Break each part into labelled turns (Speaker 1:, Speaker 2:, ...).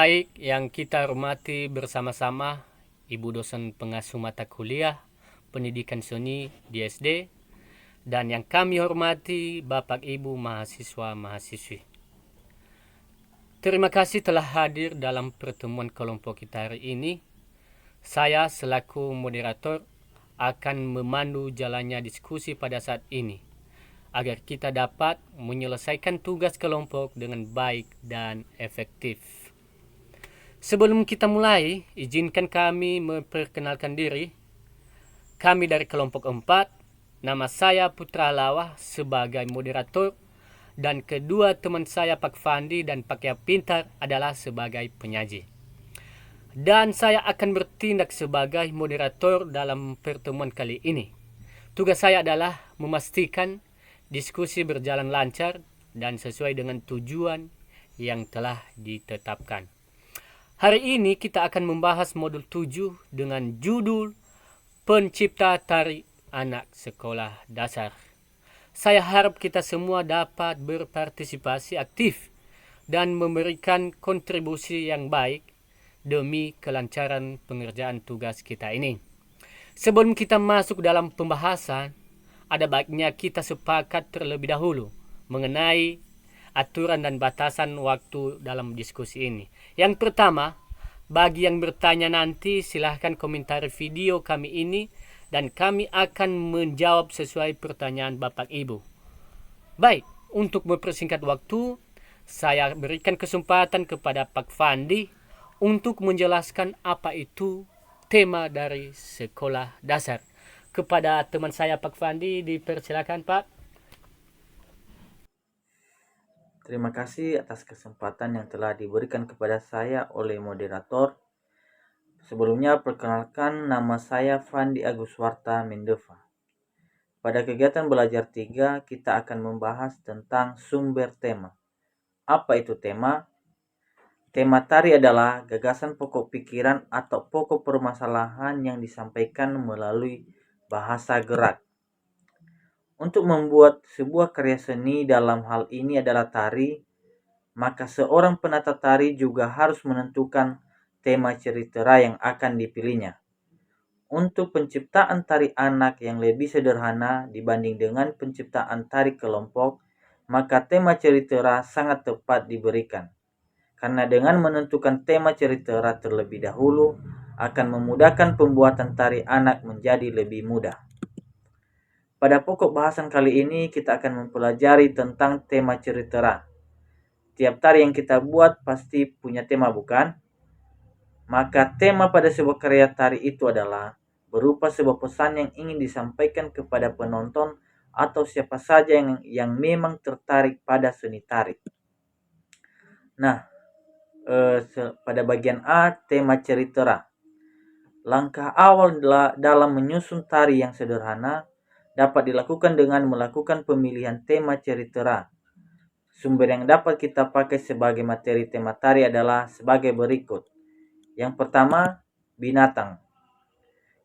Speaker 1: Baik, yang kita hormati bersama-sama Ibu dosen pengasuh mata kuliah pendidikan seni di SD, dan yang kami hormati Bapak Ibu mahasiswa-mahasiswi. Terima kasih telah hadir dalam pertemuan kelompok kita hari ini. Saya selaku moderator akan memandu jalannya diskusi pada saat ini, agar kita dapat menyelesaikan tugas kelompok dengan baik dan efektif. Sebelum kita mulai, izinkan kami memperkenalkan diri. Kami dari kelompok 4, nama saya Putra Lawah sebagai moderator, dan kedua teman saya Pak Fandi dan Pak Yap Pintar adalah sebagai penyaji. Dan saya akan bertindak sebagai moderator dalam pertemuan kali ini. Tugas saya adalah memastikan diskusi berjalan lancar dan sesuai dengan tujuan yang telah ditetapkan. Hari ini kita akan membahas modul 7 dengan judul Pencipta Tari Anak Sekolah Dasar. Saya harap kita semua dapat berpartisipasi aktif dan memberikan kontribusi yang baik demi kelancaran pengerjaan tugas kita ini. Sebelum kita masuk dalam pembahasan, ada baiknya kita sepakat terlebih dahulu mengenai aturan dan batasan waktu dalam diskusi ini. Yang pertama, bagi yang bertanya nanti silahkan komentari video kami ini dan kami akan menjawab sesuai pertanyaan Bapak Ibu. Baik, untuk mempersingkat waktu, saya berikan kesempatan kepada Pak Fandi untuk menjelaskan apa itu tema dari sekolah dasar. Kepada teman saya Pak Fandi, dipersilakan Pak.
Speaker 2: Terima kasih atas kesempatan yang telah diberikan kepada saya oleh moderator. Sebelumnya, perkenalkan nama saya Fandi Aguswarta Mendeva. Pada kegiatan belajar 3, kita akan membahas tentang sumber tema. Apa itu tema? Tema tari adalah gagasan pokok pikiran atau pokok permasalahan yang disampaikan melalui bahasa gerak. Untuk membuat sebuah karya seni, dalam hal ini adalah tari, maka seorang penata tari juga harus menentukan tema cerita yang akan dipilihnya. Untuk penciptaan tari anak yang lebih sederhana dibanding dengan penciptaan tari kelompok, maka tema cerita sangat tepat diberikan. Karena dengan menentukan tema cerita terlebih dahulu, akan memudahkan pembuatan tari anak menjadi lebih mudah. Pada pokok bahasan kali ini kita akan mempelajari tentang tema cerita. Tiap tari yang kita buat pasti punya tema, bukan? Maka tema pada sebuah karya tari itu adalah berupa sebuah pesan yang ingin disampaikan kepada penonton atau siapa saja yang memang tertarik pada seni tari. Nah, pada bagian A, tema cerita. Langkah awal dalam menyusun tari yang sederhana dapat dilakukan dengan melakukan pemilihan tema cerita. Sumber yang dapat kita pakai sebagai materi tema tari adalah sebagai berikut. Yang pertama, binatang.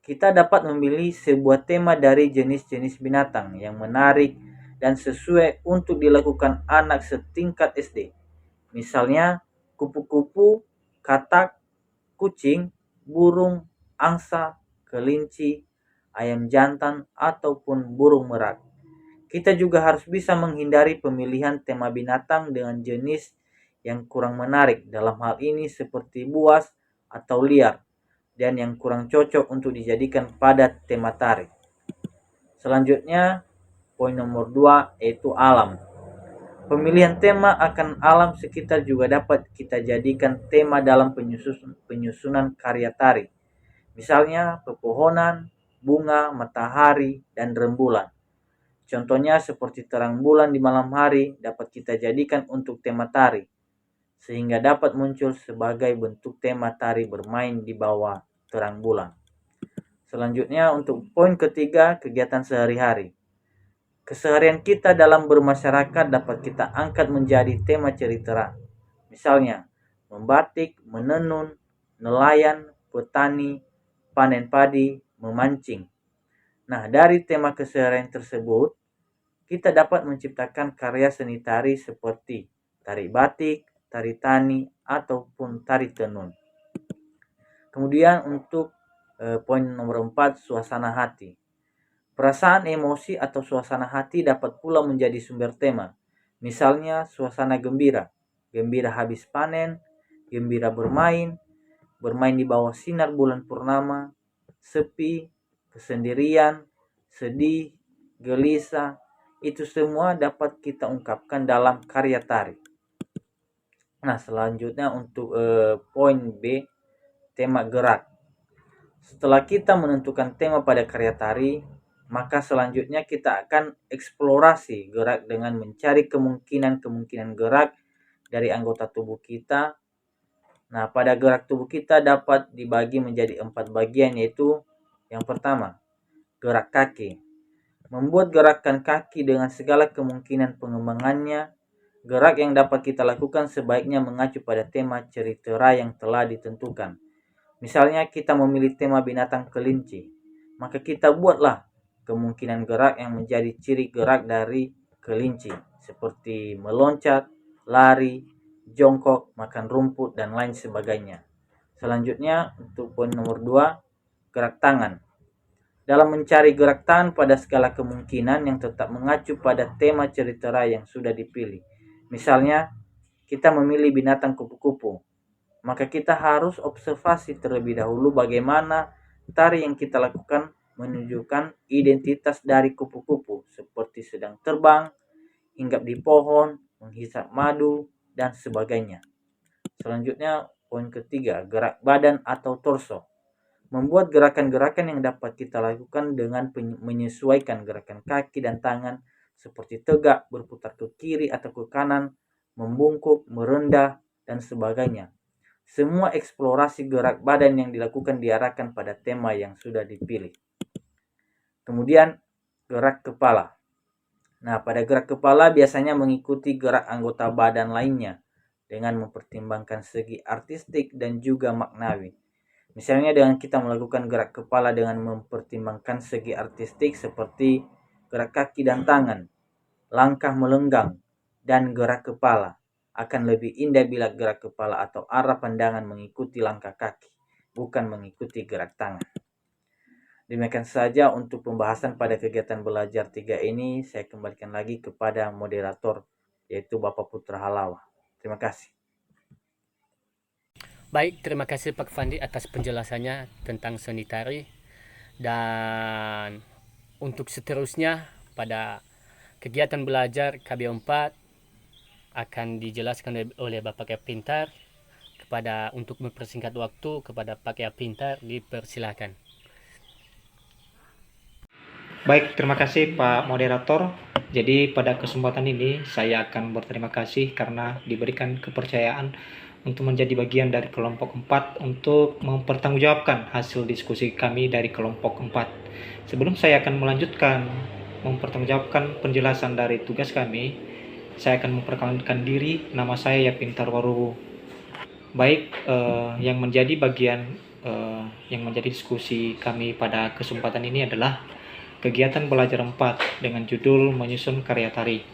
Speaker 2: Kita dapat memilih sebuah tema dari jenis-jenis binatang yang menarik dan sesuai untuk dilakukan anak setingkat SD. Misalnya, kupu-kupu, katak, kucing, burung, angsa, kelinci, ayam jantan, ataupun burung merak. Kita juga harus bisa menghindari pemilihan tema binatang dengan jenis yang kurang menarik, dalam hal ini seperti buas atau liar, dan yang kurang cocok untuk dijadikan pada tema tari. Selanjutnya, poin nomor 2 yaitu alam. Pemilihan tema akan alam sekitar juga dapat kita jadikan tema dalam penyusunan karya tari. Misalnya pepohonan, bunga, matahari, dan rembulan. Contohnya seperti terang bulan di malam hari dapat kita jadikan untuk tema tari, sehingga dapat muncul sebagai bentuk tema tari bermain di bawah terang bulan. Selanjutnya untuk poin ketiga, kegiatan sehari-hari. Keseharian kita dalam bermasyarakat dapat kita angkat menjadi tema cerita. Misalnya, membatik, menenun, nelayan, petani, panen padi, memancing. Nah, dari tema keseharian tersebut, kita dapat menciptakan karya seni tari seperti tari batik, tari tani, ataupun tari tenun. Kemudian untuk poin nomor 4, suasana hati. Perasaan, emosi, atau suasana hati dapat pula menjadi sumber tema. Misalnya suasana gembira, gembira habis panen, gembira bermain di bawah sinar bulan purnama, sepi, kesendirian, sedih, gelisah, itu semua dapat kita ungkapkan dalam karya tari. Nah, selanjutnya untuk poin B, tema gerak. Setelah kita menentukan tema pada karya tari, maka selanjutnya kita akan eksplorasi gerak dengan mencari kemungkinan gerak dari anggota tubuh kita. Nah, pada gerak tubuh kita dapat dibagi menjadi 4 bagian, yaitu yang pertama, gerak kaki. Membuat gerakan kaki dengan segala kemungkinan pengembangannya. Gerak yang dapat kita lakukan sebaiknya mengacu pada tema cerita yang telah ditentukan. Misalnya kita memilih tema binatang kelinci, maka kita buatlah kemungkinan gerak yang menjadi ciri gerak dari kelinci, seperti meloncat, lari, jongkok, makan rumput, dan lain sebagainya. Selanjutnya untuk poin nomor 2, gerak tangan. Dalam mencari gerak tangan pada segala kemungkinan yang tetap mengacu pada tema cerita yang sudah dipilih. Misalnya, kita memilih binatang kupu-kupu, maka kita harus observasi terlebih dahulu bagaimana tari yang kita lakukan menunjukkan identitas dari kupu-kupu, seperti sedang terbang, hinggap di pohon, menghisap madu, dan sebagainya. Selanjutnya, poin ketiga, gerak badan atau torso. Membuat gerakan-gerakan yang dapat kita lakukan dengan menyesuaikan gerakan kaki dan tangan, seperti tegak, berputar ke kiri atau ke kanan, membungkuk, merendah, dan sebagainya. Semua eksplorasi gerak badan yang dilakukan diarahkan pada tema yang sudah dipilih. Kemudian gerak kepala. Nah, pada gerak kepala biasanya mengikuti gerak anggota badan lainnya dengan mempertimbangkan segi artistik dan juga maknawi. Misalnya dengan kita melakukan gerak kepala dengan mempertimbangkan segi artistik seperti gerak kaki dan tangan, langkah melenggang, dan gerak kepala. Akan lebih indah bila gerak kepala atau arah pandangan mengikuti langkah kaki, bukan mengikuti gerak tangan. Demikian saja untuk pembahasan pada kegiatan belajar 3 ini. Saya kembalikan lagi kepada moderator, yaitu Bapak Putra Halawa. Terima kasih.
Speaker 1: Baik, terima kasih Pak Fandi atas penjelasannya tentang seni tari. Dan untuk seterusnya pada kegiatan belajar KB4 akan dijelaskan oleh Bapak Kia Pintar. Untuk mempersingkat waktu kepada Pak Kia Pintar, dipersilakan.
Speaker 3: Baik, terima kasih Pak Moderator. Jadi pada kesempatan ini saya akan berterima kasih karena diberikan kepercayaan untuk menjadi bagian dari kelompok 4 untuk mempertanggungjawabkan hasil diskusi kami dari kelompok 4. Sebelum saya akan melanjutkan mempertanggungjawabkan penjelasan dari tugas kami, saya akan memperkenalkan diri. Nama saya Yapintar Waruwu. Baik, yang menjadi diskusi kami pada kesempatan ini adalah kegiatan belajar 4 dengan judul menyusun karya tari.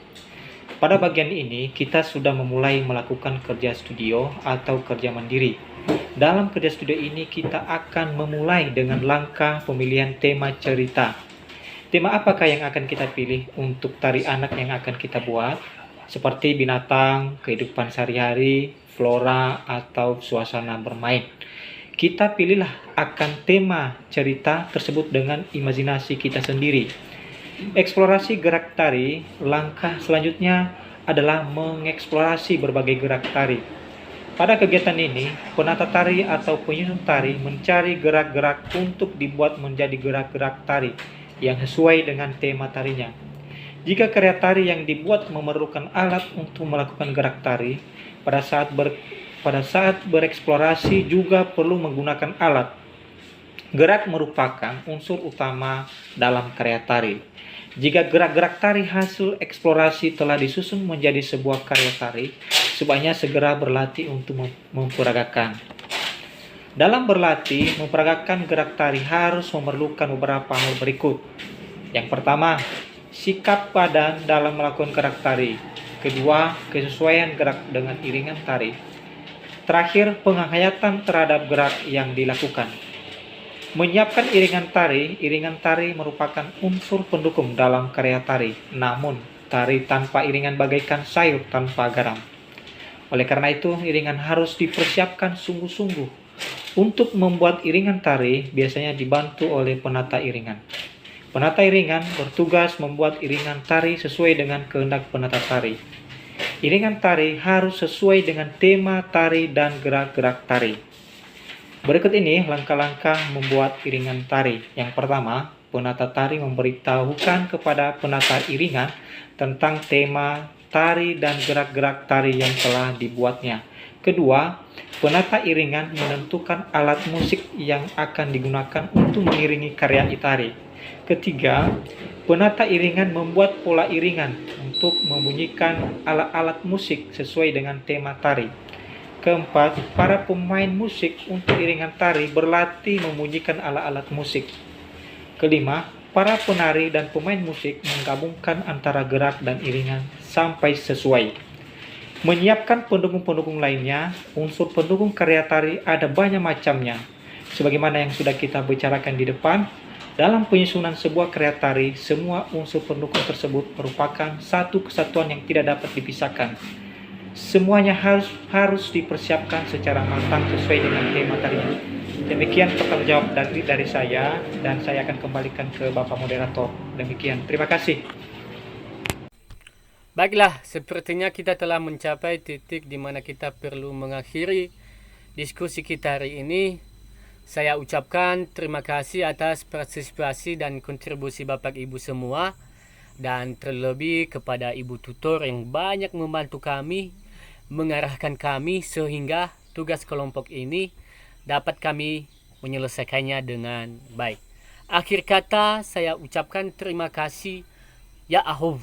Speaker 3: Pada bagian ini, kita sudah memulai melakukan kerja studio atau kerja mandiri. Dalam kerja studio ini, kita akan memulai dengan langkah pemilihan tema cerita. Tema apakah yang akan kita pilih untuk tari anak yang akan kita buat? Seperti binatang, kehidupan sehari-hari, flora, atau suasana bermain. Kita pilihlah akan tema cerita tersebut dengan imajinasi kita sendiri. Eksplorasi gerak tari, langkah selanjutnya adalah mengeksplorasi berbagai gerak tari. Pada kegiatan ini, penata tari atau penyusun tari mencari gerak-gerak untuk dibuat menjadi gerak-gerak tari yang sesuai dengan tema tarinya. Jika karya tari yang dibuat memerlukan alat untuk melakukan gerak tari, pada saat bereksplorasi juga perlu menggunakan alat. Gerak merupakan unsur utama dalam karya tari. Jika gerak-gerak tari hasil eksplorasi telah disusun menjadi sebuah karya tari, sebaiknya segera berlatih untuk memperagakan. Dalam berlatih, memperagakan gerak tari harus memerlukan beberapa hal berikut. Yang pertama, sikap badan dalam melakukan gerak tari. Kedua, kesesuaian gerak dengan iringan tari. Terakhir, penghayatan terhadap gerak yang dilakukan. Menyiapkan iringan tari merupakan unsur pendukung dalam karya tari. Namun, tari tanpa iringan bagaikan sayur tanpa garam. Oleh karena itu, iringan harus dipersiapkan sungguh-sungguh. Untuk membuat iringan tari, biasanya dibantu oleh penata iringan. Penata iringan bertugas membuat iringan tari sesuai dengan kehendak penata tari. Iringan tari harus sesuai dengan tema tari dan gerak-gerak tari. Berikut ini langkah-langkah membuat iringan tari. Yang pertama, penata tari memberitahukan kepada penata iringan tentang tema tari dan gerak-gerak tari yang telah dibuatnya. Kedua, penata iringan menentukan alat musik yang akan digunakan untuk mengiringi karya tari. Ketiga, penata iringan membuat pola iringan untuk membunyikan alat-alat musik sesuai dengan tema tari. Keempat, para pemain musik untuk iringan tari berlatih membunyikan alat-alat musik. Kelima, para penari dan pemain musik menggabungkan antara gerak dan iringan sampai sesuai. Menyiapkan pendukung-pendukung lainnya, unsur pendukung karya tari ada banyak macamnya. Sebagaimana yang sudah kita bicarakan di depan, dalam penyusunan sebuah karya tari, semua unsur pendukung tersebut merupakan satu kesatuan yang tidak dapat dipisahkan. Semuanya harus dipersiapkan secara matang sesuai dengan tema tarinya. Demikian pertanggung jawab dari saya, dan saya akan kembalikan ke Bapak Moderator. Demikian, terima kasih.
Speaker 1: Baiklah, sepertinya kita telah mencapai titik di mana kita perlu mengakhiri diskusi kita hari ini. Saya ucapkan terima kasih atas partisipasi dan kontribusi Bapak Ibu semua, dan terlebih kepada Ibu tutor yang banyak membantu kami, mengarahkan kami sehingga tugas kelompok ini dapat kami menyelesaikannya dengan baik. Akhir kata saya ucapkan terima kasih. Ya Ahov.